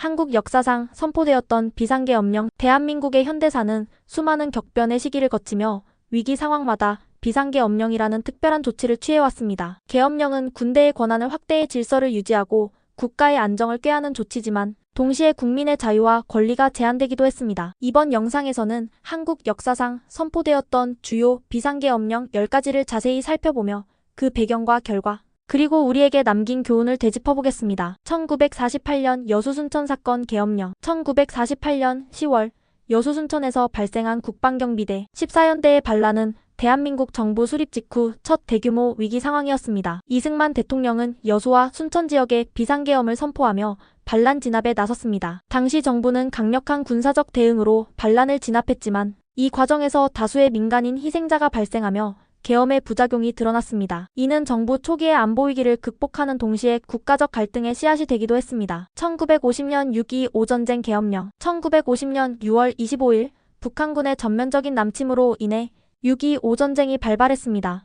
한국 역사상 선포되었던 비상계엄령. 대한민국의 현대사는 수많은 격변의 시기를 거치며 위기 상황마다 비상계엄령이라는 특별한 조치를 취해왔습니다. 계엄령은 군대의 권한을 확대해 질서를 유지하고 국가의 안정을 꾀하는 조치지만 동시에 국민의 자유와 권리가 제한되기도 했습니다. 이번 영상에서는 한국 역사상 선포되었던 주요 비상계엄령 10가지를 자세히 살펴보며 그 배경과 결과, 그리고 우리에게 남긴 교훈을 되짚어보겠습니다. 1948년 여수순천 사건 계엄령. 1948년 10월 여수순천에서 발생한 국방경비대 14연대의 반란은 대한민국 정부 수립 직후 첫 대규모 위기 상황이었습니다. 이승만 대통령은 여수와 순천 지역에 비상계엄을 선포하며 반란 진압에 나섰습니다. 당시 정부는 강력한 군사적 대응으로 반란을 진압했지만 이 과정에서 다수의 민간인 희생자가 발생하며 계엄의 부작용이 드러났습니다. 이는 정부 초기의 안보 위기를 극복하는 동시에 국가적 갈등의 씨앗이 되기도 했습니다. 1950년 6.25 전쟁 계엄령. 1950년 6월 25일 북한군의 전면적인 남침으로 인해 6.25 전쟁이 발발했습니다.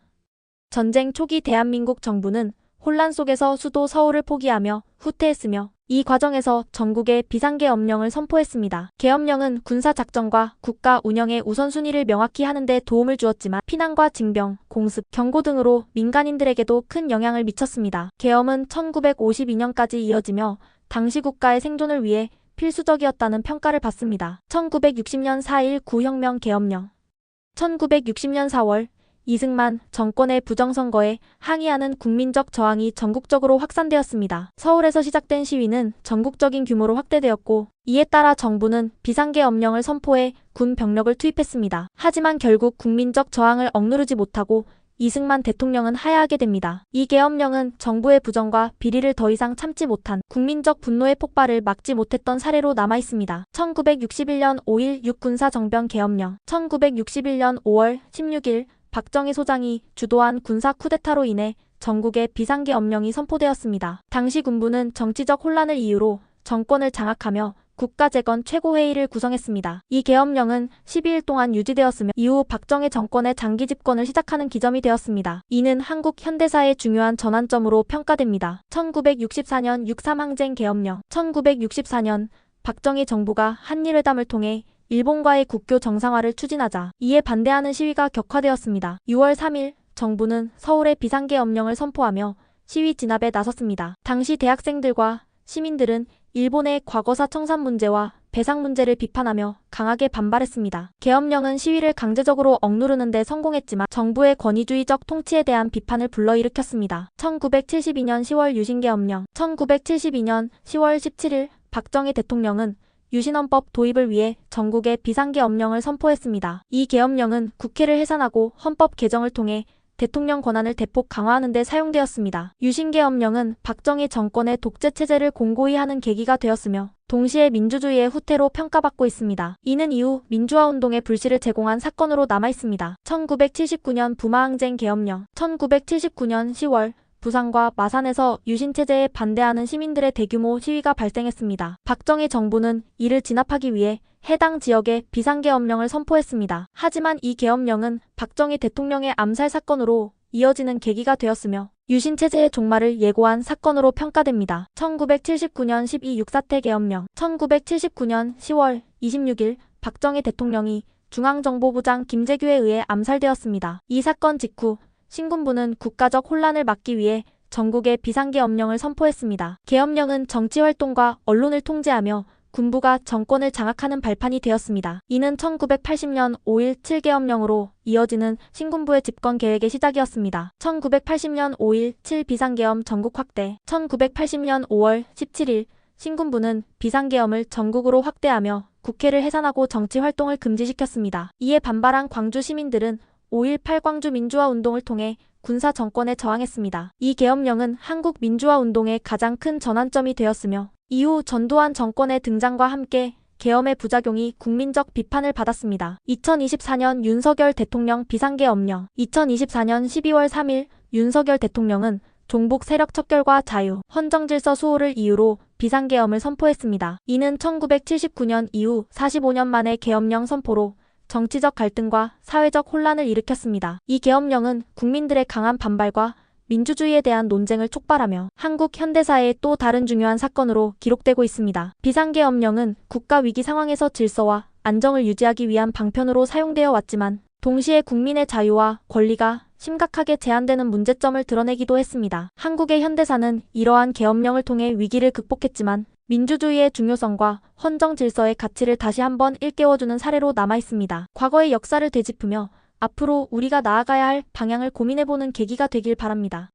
전쟁 초기 대한민국 정부는 혼란 속에서 수도 서울을 포기하며 후퇴했으며 이 과정에서 전국에 비상계엄령을 선포했습니다. 계엄령은 군사작전과 국가 운영의 우선순위를 명확히 하는 데 도움을 주었지만 피난과 징병, 공습, 경고 등으로 민간인들에게도 큰 영향을 미쳤습니다. 계엄은 1952년까지 이어지며 당시 국가의 생존을 위해 필수적이었다는 평가를 받습니다. 1960년 4.19 혁명 계엄령. 1960년 4월 이승만 정권의 부정선거에 항의하는 국민적 저항이 전국적으로 확산되었습니다. 서울에서 시작된 시위는 전국적인 규모로 확대되었고 이에 따라 정부는 비상계엄령을 선포해 군 병력을 투입했습니다. 하지만 결국 국민적 저항을 억누르지 못하고 이승만 대통령은 하야하게 됩니다. 이 계엄령은 정부의 부정과 비리를 더 이상 참지 못한 국민적 분노의 폭발을 막지 못했던 사례로 남아있습니다. 1961년 5.16 군사정변 계엄령. 1961년 5월 16일 박정희 소장이 주도한 군사 쿠데타로 인해 전국에 비상계엄령이 선포되었습니다. 당시 군부는 정치적 혼란을 이유로 정권을 장악하며 국가재건 최고회의를 구성했습니다. 이 계엄령은 12일 동안 유지되었으며 이후 박정희 정권의 장기 집권을 시작하는 기점이 되었습니다. 이는 한국 현대사의 중요한 전환점으로 평가됩니다. 1964년 6.3 항쟁 계엄령. 1964년 박정희 정부가 한일회담을 통해 일본과의 국교 정상화를 추진하자 이에 반대하는 시위가 격화되었습니다. 6월 3일 정부는 서울에 비상계엄령을 선포하며 시위 진압에 나섰습니다. 당시 대학생들과 시민들은 일본의 과거사 청산 문제와 배상 문제를 비판하며 강하게 반발했습니다. 계엄령은 시위를 강제적으로 억누르는 데 성공했지만 정부의 권위주의적 통치에 대한 비판을 불러일으켰습니다. 1972년 10월 유신계엄령. 1972년 10월 17일 박정희 대통령은 유신헌법 도입을 위해 전국에 비상계엄령을 선포했습니다. 이 계엄령은 국회를 해산하고 헌법 개정을 통해 대통령 권한을 대폭 강화하는 데 사용되었습니다. 유신계엄령은 박정희 정권의 독재체제를 공고히 하는 계기가 되었으며 동시에 민주주의의 후퇴로 평가받고 있습니다. 이는 이후 민주화운동의 불씨를 제공한 사건으로 남아있습니다. 1979년 부마항쟁 계엄령. 1979년 10월 부산과 마산에서 유신체제에 반대하는 시민들의 대규모 시위가 발생했습니다. 박정희 정부는 이를 진압하기 위해 해당 지역에 비상계엄령을 선포했습니다. 하지만 이 계엄령은 박정희 대통령의 암살 사건으로 이어지는 계기가 되었으며 유신체제의 종말을 예고한 사건으로 평가됩니다. 1979년 12.6 사태 계엄령. 1979년 10월 26일 박정희 대통령이 중앙정보부장 김재규에 의해 암살되었습니다. 이 사건 직후 신군부는 국가적 혼란을 막기 위해 전국에 비상계엄령을 선포했습니다. 계엄령은 정치활동과 언론을 통제하며 군부가 정권을 장악하는 발판이 되었습니다. 이는 1980년 5.17 계엄령으로 이어지는 신군부의 집권 계획의 시작이었습니다. 1980년 5.17 비상계엄 전국 확대. 1980년 5월 17일 신군부는 비상계엄을 전국으로 확대하며 국회를 해산하고 정치활동을 금지시켰습니다. 이에 반발한 광주 시민들은 5.18 광주 민주화운동을 통해 군사 정권에 저항했습니다. 이 계엄령은 한국 민주화운동의 가장 큰 전환점이 되었으며 이후 전두환 정권의 등장과 함께 계엄의 부작용이 국민적 비판을 받았습니다. 2024년 윤석열 대통령 비상계엄령. 2024년 12월 3일 윤석열 대통령은 종북 세력 척결과 자유, 헌정질서 수호를 이유로 비상계엄을 선포했습니다. 이는 1979년 이후 45년 만의 계엄령 선포로 정치적 갈등과 사회적 혼란을 일으켰습니다. 이 계엄령은 국민들의 강한 반발과 민주주의에 대한 논쟁을 촉발하며 한국 현대사의 또 다른 중요한 사건으로 기록되고 있습니다. 비상계엄령은 국가 위기 상황에서 질서와 안정을 유지하기 위한 방편으로 사용되어 왔지만 동시에 국민의 자유와 권리가 심각하게 제한되는 문제점을 드러내기도 했습니다. 한국의 현대사는 이러한 계엄령을 통해 위기를 극복했지만 민주주의의 중요성과 헌정 질서의 가치를 다시 한번 일깨워주는 사례로 남아 있습니다. 과거의 역사를 되짚으며 앞으로 우리가 나아가야 할 방향을 고민해보는 계기가 되길 바랍니다.